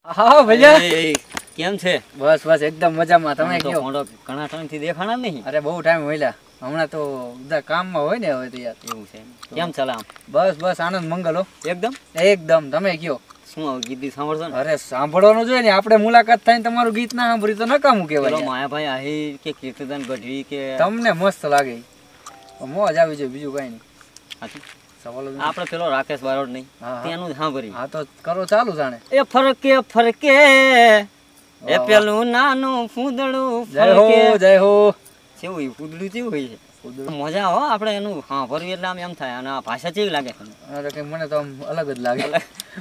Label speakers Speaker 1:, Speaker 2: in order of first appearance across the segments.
Speaker 1: હા ભૈયા
Speaker 2: કેમ છે?
Speaker 1: બસ બસ એકદમ મજામાં. તમે કયો?
Speaker 2: ઘણા ટાઈમ થી દેખાણા નહીં.
Speaker 1: અરે બહુ ટાઈમ હોઈલા. હમણાં તો બધા કામમાં હોય ને હવે તો યાર.
Speaker 2: એવું છે. કેમ ચાલે આમ?
Speaker 1: બસ બસ આનંદ મંગલ હો.
Speaker 2: એકદમ
Speaker 1: એકદમ. તમે કયો?
Speaker 2: શું ગીત સાંભળશો ને?
Speaker 1: અરે સાંભળવાનું જોઈએ ને, આપણે મુલાકાત થાય તમારું ગીત ના સાંભળી તો નકામું કહેવાય.
Speaker 2: માયાભાઈ આહી કે કીર્તન ગઢવી કે
Speaker 1: તમને મસ્ત લાગે, મોજ આવી જાય, બીજું કઈ નહીં.
Speaker 2: આપણે પેલો રાકેશ બારોટ નહીં તેનું સાંભળી.
Speaker 1: હા તો કરો ચાલુ જાણે.
Speaker 2: એ ફરકે ફરકે એ પેલું નાનું ફૂદડું
Speaker 1: જય હો જય હો.
Speaker 2: કેવું ફૂદડું કેવું હોય છે? મજા હો આપણે એનું સાંભળ્યું એટલે આમ એમ થાય. અને આ ભાષા કેવી લાગે તમને?
Speaker 1: અરે કે મને તો આમ અલગ જ લાગે.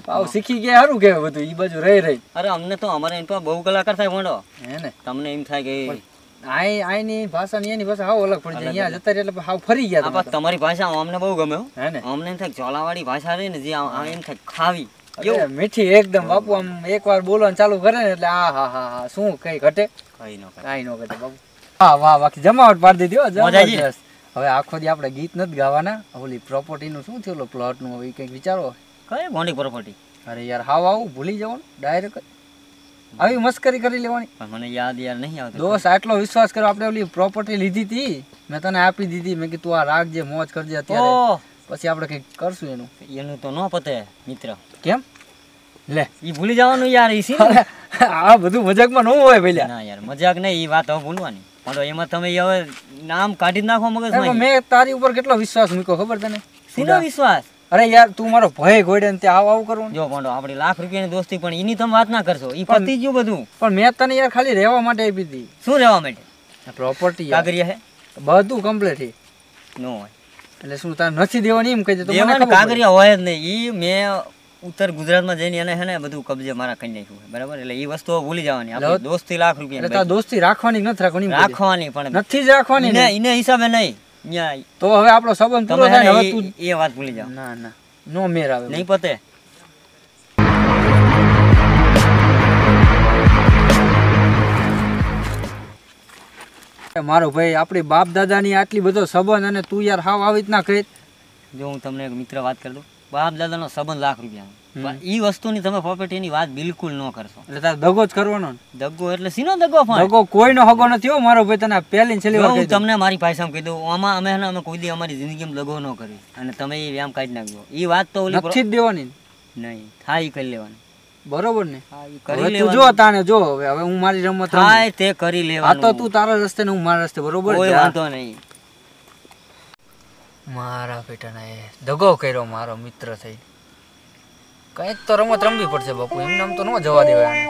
Speaker 1: આવું શીખી ગયા સારું કહેવાય બધું ઈ બાજુ રહી રહી.
Speaker 2: અરે અમને તો અમારે એમ તો બહુ કલાકાર થાય મોડો
Speaker 1: હે ને.
Speaker 2: તમને એમ થાય કે
Speaker 1: આઈની ભાષા ની એની ભાષા હાવ અલગ પડી જાય. અહીંયા જતા એટલે હાવ ફરી ગયા.
Speaker 2: તમારી ભાષા અમને બહુ ગમે હો.
Speaker 1: હે ને.
Speaker 2: અમને એમ થાય ઝોલાવાળી ભાષા રહી ને જે એમ થાય ખાવી
Speaker 1: મીઠી એકદમ બાપુ. આમ એકવાર બોલવાનું ચાલુ કરે ને એટલે આ હા હા હા શું કઈ ઘટે? કઈ નો ઘટે બાપુ. વાહ વાહ બાકી જમાવટ પાડી દીધી હો. જબરદસ્ત. હવે આખો દી આપણે ગીત નથી ગાવાના. ઓલી પ્રોપર્ટી નું શું થયું? પ્લોટ નું હવે કઈક વિચારો.
Speaker 2: કઈ મોટી પ્રોપર્ટી?
Speaker 1: અરે યાર હાવ આવું ભૂલી જવાનું ડાયરેક્ટ. આવી મસ્કરી કરી લેવાની.
Speaker 2: મને યાદ યાર નહીં આવતું.
Speaker 1: દોસ્ત આટલો વિશ્વાસ કરો. આપણે ઓલી પ્રોપર્ટી લીધી હતી, મેં તને આપી દીધી. મેં કીધું તું આ રાખજે, મોજ કરજે અત્યારે, પછી આપણે કઈક કરશું એનું.
Speaker 2: એનું તો ન પતે મિત્ર.
Speaker 1: કેમ? લે
Speaker 2: ઈ ભૂલી જવાનું યાર. ઈ
Speaker 1: આ બધું મજાકમાં ન હોય પેલા.
Speaker 2: ના યાર મજાક નહીં, ઈ વાત હવે ભૂલવાની. પણ એમાં તમે હવે નામ કાઢી જ નાખો મગજમાં.
Speaker 1: મેં તારી ઉપર કેટલો વિશ્વાસ મૂક્યો ખબર તને?
Speaker 2: સીધો વિશ્વાસ.
Speaker 1: અરે યાર તું મારો ભય ગોડે ને ત્યાં આવું કરવું.
Speaker 2: જો પાંડો આપણી લાખ રૂપિયાની દોસ્તી, પણ એની તમે વાત ના કરશો. ઈ પતી ગયું બધું.
Speaker 1: પણ મેં તને યાર ખાલી રહેવા માટે આપી હતી.
Speaker 2: શું રહેવા માટે?
Speaker 1: પ્રોપર્ટી
Speaker 2: કાગરિયા હે
Speaker 1: બધું કમ્પ્લીટ છે.
Speaker 2: નો હોય
Speaker 1: એટલે શું તારે નથી દેવાની એમ કહી દે તો મને
Speaker 2: કાગરિયા હોય જ નહીં. ઈ મેં ઉત્તર ગુજરાતમાં જઈને એને હે ને બધું કબજે મારા કરી નાખ્યું છે, બરાબર? એટલે ઈ વસ્તુઓ ભૂલી જવાની. આપણી દોસ્તી લાખ રૂપિયા.
Speaker 1: એટલે તાર દોસ્તી રાખવાની નથી રાખવાની?
Speaker 2: રાખવાની પણ
Speaker 1: નથી જ રાખવાની ને.
Speaker 2: એને હિસાબે નહીં.
Speaker 1: તો હવે આપણો સંબંધ પૂરો થાય. હવે તું
Speaker 2: એ વાત ભૂલી જાવ.
Speaker 1: ના ના નો મેર આવે.
Speaker 2: નહીં પતે.
Speaker 1: મારો ભાઈ આપણી બાપ દાદાની આટલી બધો સંબંધ અને તું યાર હાવ આવી જ ના કહે.
Speaker 2: જો હું તમને એક મિત્ર વાત કરી દઉં. બાપ દાદાનો સંબંધ લાખ રૂપિયાનો. ઈ વસ્તુની તમે પ્રોપર્ટીની વાત બિલકુલ ન કરશો. એટલે
Speaker 1: તારે દગો જ કરવાનો ને.
Speaker 2: દગો એટલે સીનો દગો?
Speaker 1: દગો કોઈનો હગો નથી હો મારો ભાઈ. તને પહેલી છેલ્લી વાર
Speaker 2: હું તમને મારી ભાષામાં કહી દઉં. આમાં અમે કોઈ દી અમારી જિંદગીમાં દગો ન કરી. અને તમે એ વ્યાયામ કાઢી નાખજો. ઈ વાત તો ઓલી
Speaker 1: નથી જ દેવાની.
Speaker 2: નહીં થાય કરી લેવાની.
Speaker 1: બરોબર ને?
Speaker 2: કરી
Speaker 1: તું જો તાને જો હવે હું મારી રમત
Speaker 2: થાય તે કરી લેવાનું.
Speaker 1: આ તો તું તારા રસ્તે ને હું મારા રસ્તે. બરોબર?
Speaker 2: કોઈ વાંધો નહીં.
Speaker 1: મારા બેટાને દગો કર્યો મારો મિત્ર થઈ. કઈક તો રમત રમવી પડશે બાપુ. એમને આમ તો ન જવા દેવાય.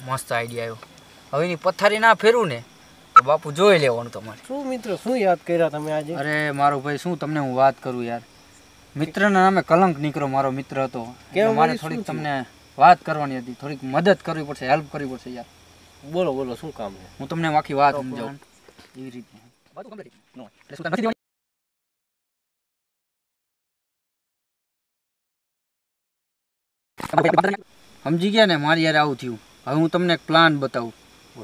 Speaker 1: મસ્ત આઈડિયા આવ્યો. હવે એની પથારી ના ફેરવું ને તો બાપુ જોઈ લેવાનું તમારે.
Speaker 3: શું મિત્ર શું યાદ કર્યા તમે આજે?
Speaker 1: અરે મારો ભાઈ શું તમને હું વાત કરું યાર. મિત્રના નામે કલંક નીકળ્યો. મારો મિત્ર હતો. મારે થોડીક તમને વાત કરવાની હતી. થોડીક મદદ કરવી પડશે, હેલ્પ કરવી પડશે યાર.
Speaker 3: બોલો બોલો શું કામ છે?
Speaker 1: હું તમને આખી વાત સમજાવું. એવી રીતે સમજી ગયા ને? મારી યાર આવું થયું. હવે હું તમને એક પ્લાન બતાવું.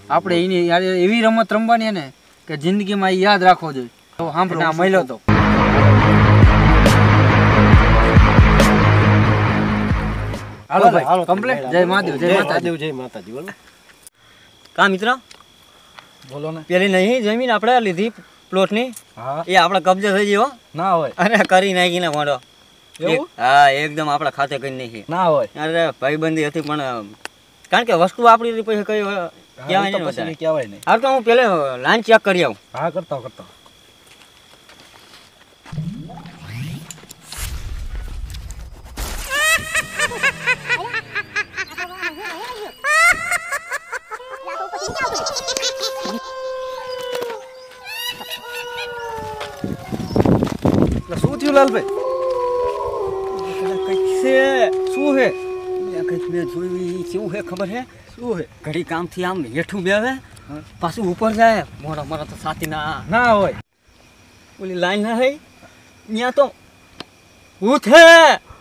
Speaker 1: આપણે એની યાર એવી રમત રમવાની ને કે જિંદગીમાં યાદ રાખવો જોઈએ. તો સાંભળો, આ મળ્યો તો હાલો ભાઈ કમ્પ્લીટ. જય મહાદેવ. જય માતાજી.
Speaker 3: જય માતાજી. બોલો
Speaker 2: કા મિત્ર
Speaker 1: બોલો ને.
Speaker 2: પેલી નહીં જમીન આપણે લીધી પ્લોટની, એ આપણે કબજે થઈ ગયો
Speaker 1: ના હોય?
Speaker 2: અરે કરી નાખીને મોઢો. હા એકદમ આપણા ખાતે કરી નાખી.
Speaker 1: ના હોય?
Speaker 2: અરે ભાઈબંધી હતી પણ કારણ કે વસ્તુ આપણી પછી કઈ કહેવાય નહીં. હાલ તો હું પેલે લાઈન ચેક કરી આવું.
Speaker 3: હા કરતા કરતા.
Speaker 1: શું થયું લાલભાઈ?
Speaker 2: કઈક છે.
Speaker 1: શું હે?
Speaker 2: કઈક મેં જોયું. કેવું છે ખબર છે?
Speaker 1: શું હે?
Speaker 2: ઘડી કામથી આમ હેઠું બેવે પાછું ઉપર જાય. મોડા મોડા તો સાથી
Speaker 1: ના હોય?
Speaker 2: ઓલી લાઈન ના થઈ ત્યાં તો હું છે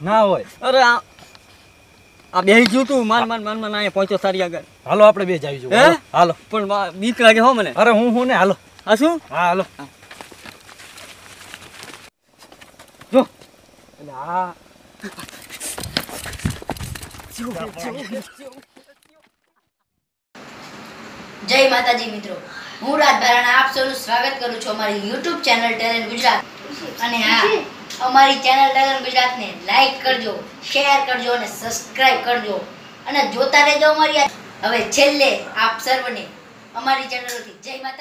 Speaker 1: ના હોય?
Speaker 2: અરે આ બે ગયું તું માન અહીંયા પહોંચ્યો સારી આગળ.
Speaker 1: હાલો આપણે બે જાવી જવું. હાલો.
Speaker 2: પણ બીક લાગે હો મને.
Speaker 1: અરે હું ને હાલો.
Speaker 2: આ શું?
Speaker 1: હા હાલો. જો એટલે આ
Speaker 4: જય માતાજી મિત્રો, હું રાજભારાના આપ સૌનું સ્વાગત કરું છું અમારી YouTube ચેનલ ટેલેન્ટ ગુજરાત. અને હા, અમારી ચેનલ ટેલેન્ટ ગુજરાતને લાઈક કરજો, શેર કરજો અને સબસ્ક્રાઇબ કરજો અને જોતા રહેજો અમારી. હવે છેલ્લે આપ સર્વને અમારી ચેનલથી જય માતા.